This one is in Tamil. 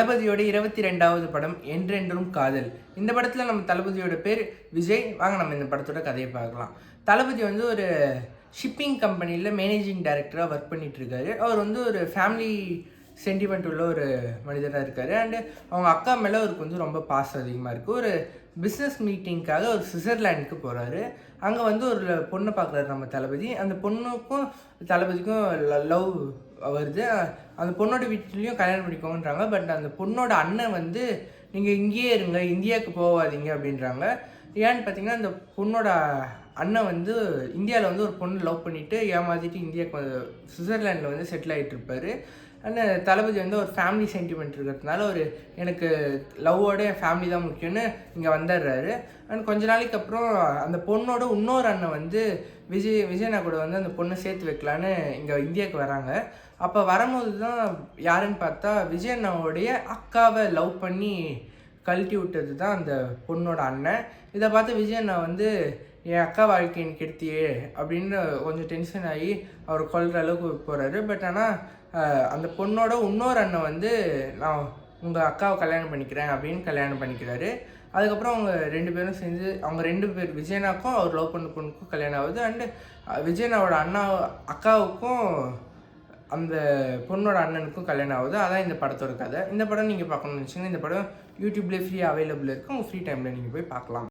தளபதியோட 22வது படம் என்றென்றும் காதல். இந்த படத்தில் நம்ம தளபதியோட பேர் விஜய். வாங்க நம்ம இந்த படத்தோட கதையை பார்க்கலாம். தளபதி வந்து ஒரு ஷிப்பிங் கம்பெனியில் மேனேஜிங் டைரக்டராக ஒர்க் பண்ணிகிட்ருக்காரு. அவர் வந்து ஒரு ஃபேமிலி சென்டிமெண்ட் உள்ள ஒரு மனிதராக இருக்கார். அண்டு அவங்க அக்கா மேலே அவருக்கு வந்து ரொம்ப பாசம் அதிகமாக இருக்குது. ஒரு பிஸ்னஸ் மீட்டிங்க்காக ஒரு சுவிட்சர்லாண்டுக்கு போகிறாரு. அங்கே வந்து ஒரு பொண்ணை பார்க்குறாரு நம்ம தளபதி. அந்த பொண்ணுக்கும் தளபதிக்கும் லவ் வருது. அந்த பொண்ணோட வீட்லேயும் கல்யாணம் பண்ணிக்கோங்கன்றாங்க. பட் அந்த பொண்ணோட அண்ணன் வந்து நீங்கள் இங்கேயே இருங்க, இந்தியாவுக்கு போகாதீங்க அப்படின்றாங்க. ஏன்னு பார்த்தீங்கன்னா, அந்த பொண்ணோட அண்ணன் வந்து இந்தியாவில் வந்து ஒரு பொண்ணு லவ் பண்ணிவிட்டு ஏமாற்றிட்டு இந்தியாவுக்கு சுவிட்சர்லாண்டில் வந்து செட்டில் ஆகிட்டு இருப்பார். ஆனால் தளபதி வந்து ஒரு ஃபேமிலி சென்டிமெண்ட் இருக்கிறதுனால ஒரு எனக்கு லவ்வோட என் ஃபேமிலி தான் முக்கியம்னு இங்கே வந்துடுறாரு. அண்ட் கொஞ்ச நாளைக்கு அப்புறம் அந்த பொண்ணோட இன்னொரு அண்ணன் வந்து விஜயனா கூட வந்து அந்த பொண்ணை சேர்த்து வைக்கலான்னு இங்கே இந்தியாவுக்கு வராங்க. அப்போ வரும்போது தான் யாருன்னு பார்த்தா விஜயண்ணாவோடைய அக்காவை லவ் பண்ணி கழட்டி விட்டது தான் அந்த பொண்ணோட அண்ணன். இதை பார்த்து விஜயண்ணா வந்து என் அக்கா வாழ்க்கை எனக்கு எடுத்தியே அப்படின்னு கொஞ்சம் டென்ஷன் ஆகி அவர் கொல்கிற அளவுக்கு போகிறாரு. பட் ஆனால் அந்த பொண்ணோட இன்னொரு அண்ணன் வந்து நான் உங்கள் அக்காவை கல்யாணம் பண்ணிக்கிறேன் அப்படின்னு கல்யாணம் பண்ணிக்கிறாரு. அதுக்கப்புறம் அவங்க 2 பேரும் சேர்ந்து அவங்க 2 பேர் விஜயனாக்கும் அவர் லவ் பண்ண பொண்ணுக்கும் கல்யாணம் ஆகுது. அண்டு விஜயனாவோட அக்காவுக்கும் அந்த பொண்ணோட அண்ணனுக்கும் கல்யாணம் ஆகுது. அதான் இந்த படத்தோட கதை. இந்த படம் நீங்கள் பார்க்கணும்னு வச்சுக்கோங்க. இந்த படம் யூடியூப்லேயே ஃப்ரீயாக அவைலபிள் இருக்குது. உங்கள் ஃப்ரீ டைமில் நீங்கள் போய் பார்க்கலாம்.